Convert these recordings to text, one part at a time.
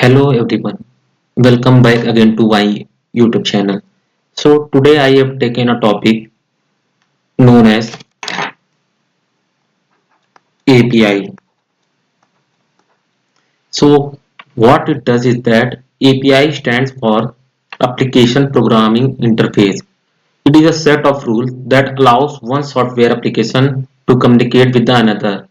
Hello everyone, welcome back again to my YouTube channel. So today I have taken a topic known as API. So what it does is that API stands for Application Programming Interface. It is a set of rules that allows one software application to communicate with the another.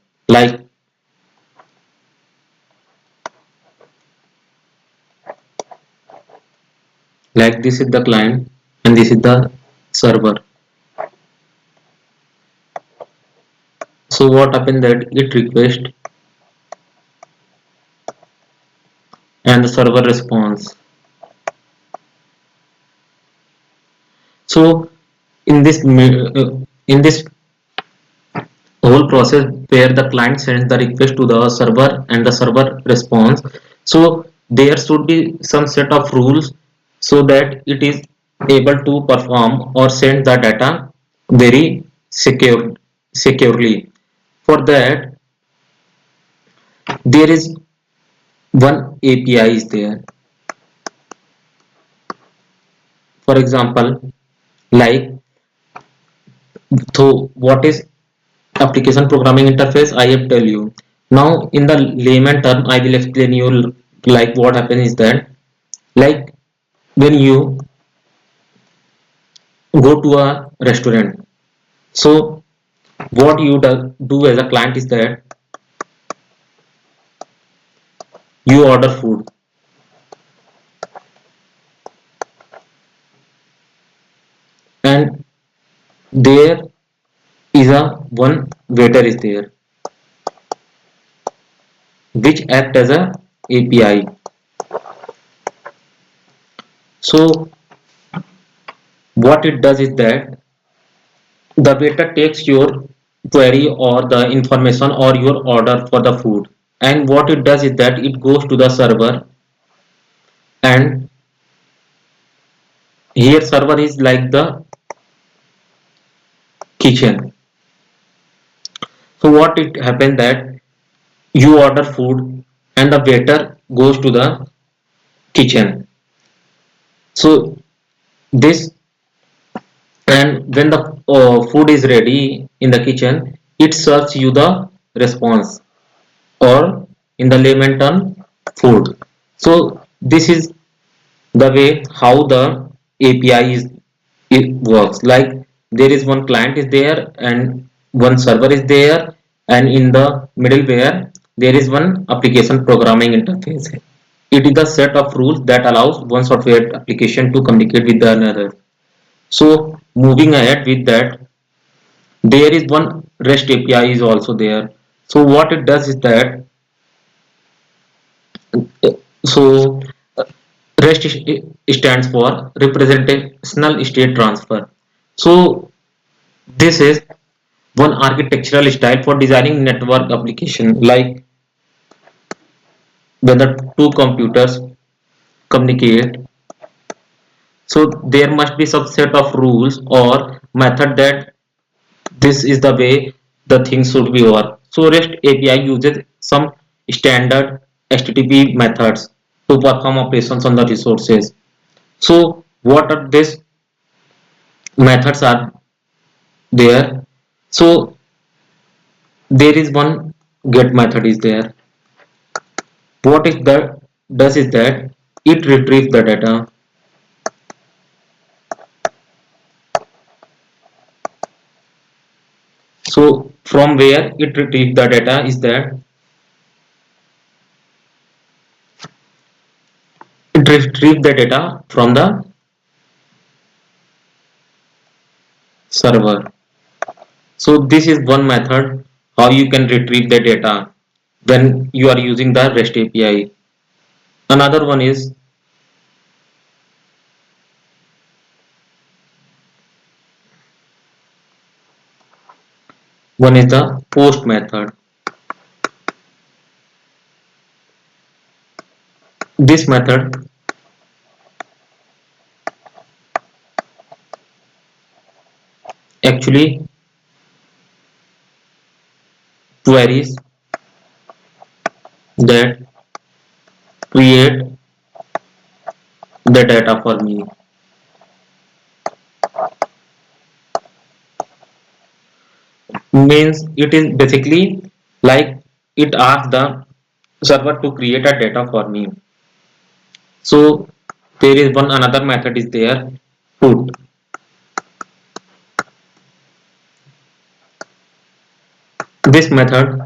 Like this is the client and this is the server. So what happened that it request and the server responds. So in this whole process where the client sends the request to the server and the server responds, so there should be some set of rules so that it is able to perform or send the data very securely. For that, there is one API is there. For example, like, so what is application programming interface? I have tell you. Now in the layman term I will explain you. Like what happens is that, like, when you go to a restaurant, so what you do as a client is that you order food, and there is a one waiter is there which act as a API. So what it does is that the waiter takes your query or the information or your order for the food, and what it does is that it goes to the server, and here server is like the kitchen. So what it happens that you order food and the waiter goes to the kitchen. So this, and when the food is ready in the kitchen, it serves you the response, or in the layman term, food. So this is the way how the API is it works. Like, there is one client is there and one server is there, and in the middleware there is one application programming interface. It is a set of rules that allows one software application to communicate with the another. So moving ahead with that, there is one REST API is also there. So what it does is that, so REST stands for representational state transfer. So this is one architectural style for designing network application. Like, whether two computers communicate, so there must be some set of rules or method that this is the way the things should be work. So REST API uses some standard HTTP methods to perform operations on the resources. So what are these methods are there? So there is one get method is there. What is that does is that it retrieves the data. So from where it retrieves the data is that it retrieves the data from the server. So this is one method how you can retrieve the data when you are using the REST API. Another one is the post method. This method actually queries that create the data for me. Means it is basically like it asks the server to create a data for me. So there is one another method is there, put. This method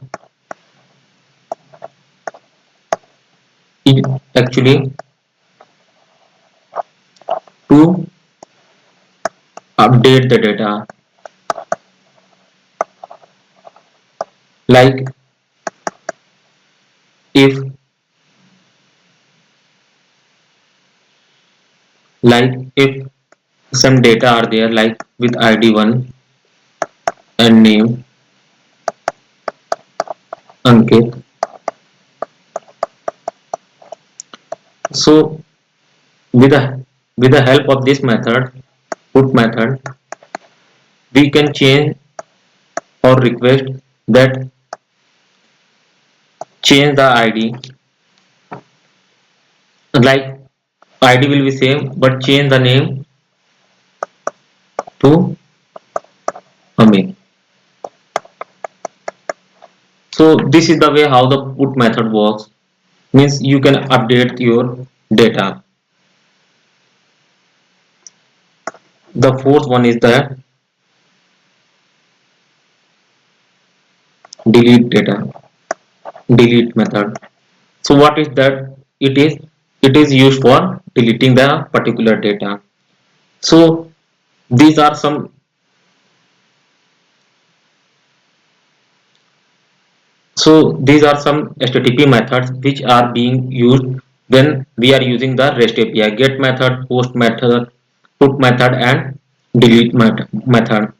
is actually to update the data. Like if if some data are there like with id 1 and name Ankit. So with the help of this method, put method, we can change or request that change the id, like id will be same but change the name to Amit. So this is the way how the put method works. Means you can update your data. The fourth one is the delete data, delete method. So what is that? It is used for deleting the particular data. So these are some these are some HTTP methods which are being used when we are using the REST API. Get method, post method, put method, and delete method.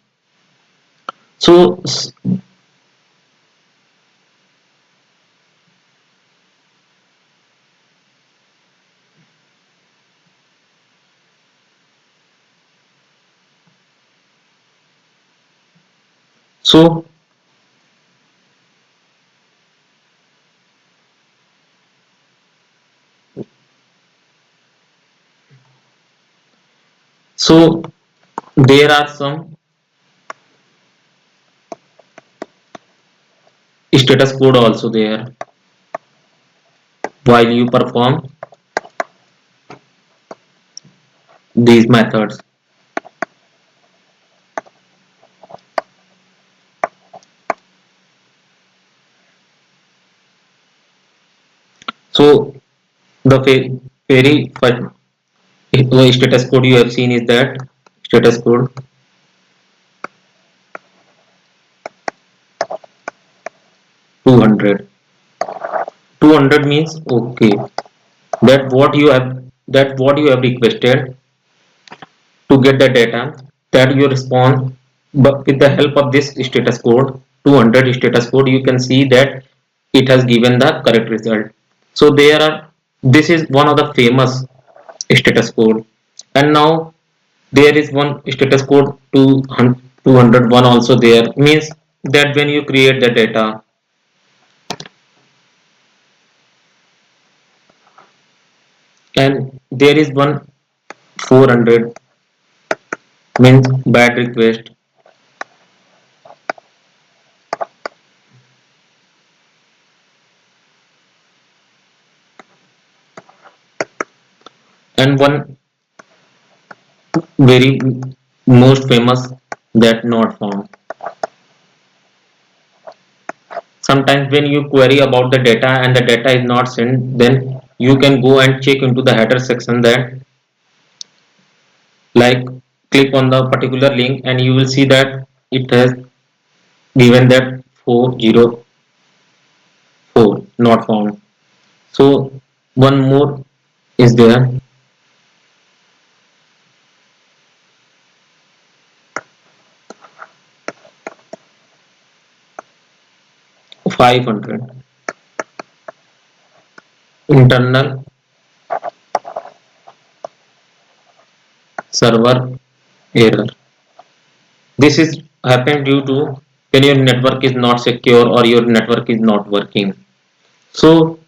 So so so there are some status code also there while you perform these methods. So the very first status code you have seen is that status code 200. 200 means okay, that what you have requested to get the data, that you respond. But with the help of this status code 200 status code, you can see that it has given the correct result. So there are, this is one of the famous status code. And now there is one status code 201 also there, means that when you create the data. And there is one 400 means bad request. And one very most famous, that not found. Sometimes when you query about the data and the data is not sent, then you can go and check into the header section, that like click on the particular link and you will see that it has given that 404 not found. So one more is there, 500 internal server error. This is happened due to when your network is not secure or your network is not working. So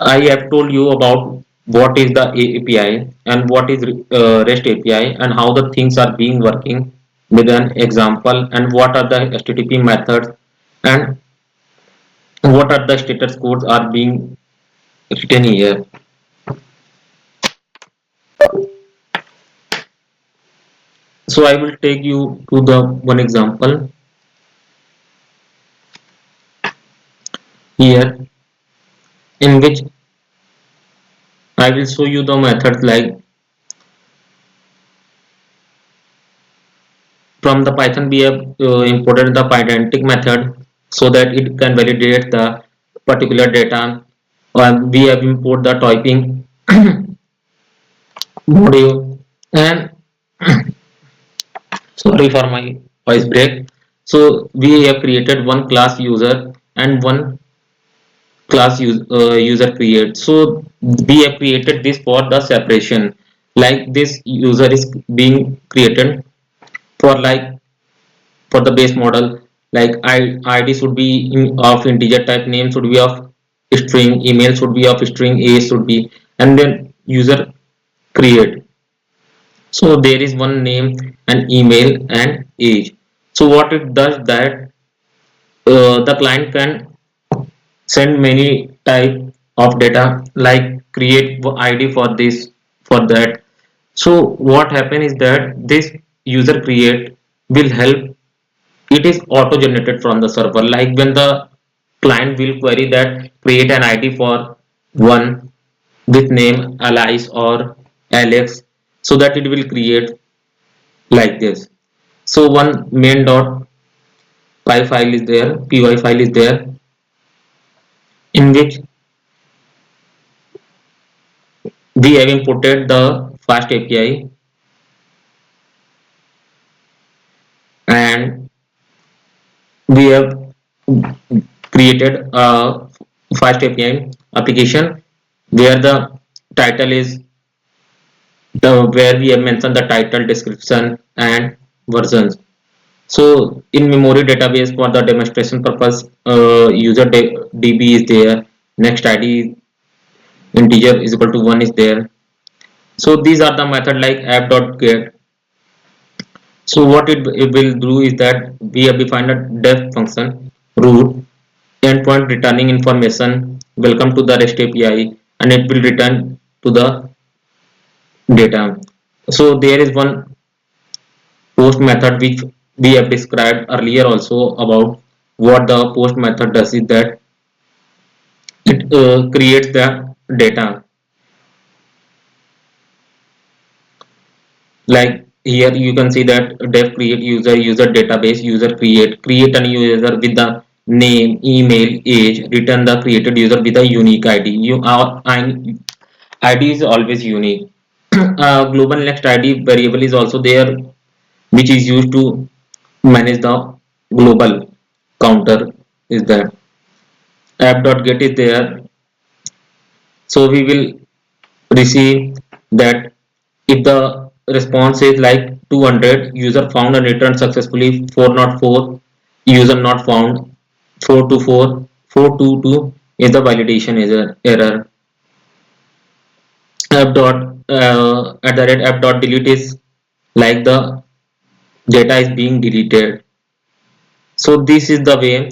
I have told you about what is the API and what is REST API and how the things are being working with an example, and what are the HTTP methods, and what are the status codes are being written here. So I will take you to the one example here, in which I will show you the methods like from the Python we have imported the pydantic method so that it can validate the particular data. We have import the typing module, and sorry for my voice break. So we have created one class user and one user create. So we have created this for the separation, like this user is being created for like for the base model, like id should be of integer type, name should be of string, email should be of string, age should be, and then user create. So there is one name and email and age. So what it does that the client can send many type of data, like create id for this, for that. So what happen is that this user create will help, it is auto generated from the server, like when the client will query that create an id for one with name alice or alex, so that it will create like this. So one main dot py file is there, py file is there, in which we have imported the fast api, and we have created a fast api application where the title is the, where we have mentioned the title, description and versions. So in memory database for the demonstration purpose, user db is there, next id integer is equal to 1 is there. So these are the method like app.get. So what it will do is that we have defined a def function root endpoint returning information welcome to the REST API, and it will return to the data. So there is one post method which we have described earlier also about what the post method does is that it creates the data, like here you can see that def create user, user database, user create a new user with the name, email, age, return the created user with a unique id. id is always unique. Global next id variable is also there, which is used to manage the global counter is there. App.get is there. So we will receive that if the response is like 200, user found and returned successfully 404, user not found 424, 422 is the validation error. App dot at the rate app dot delete is like the data is being deleted. So this is the way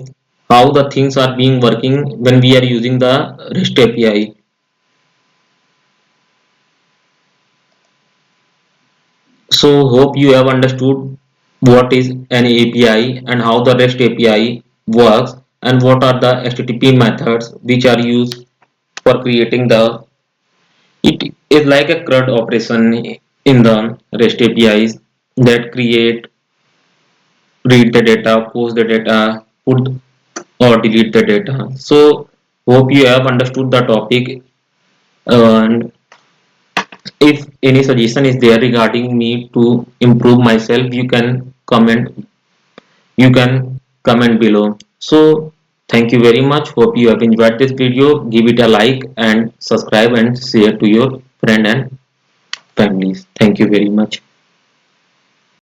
how the things are being working when we are using the REST API. So hope you have understood what is an API and how the REST API works, and what are the HTTP methods which are used for creating the. It is like a CRUD operation in the REST APIs that create, read the data, post the data, put or delete the data. So hope you have understood the topic, and if any suggestion is there regarding me to improve myself, you can comment below. So thank you very much. Hope you have enjoyed this video. Give it a like and subscribe and share to your friend and families. Thank you very much.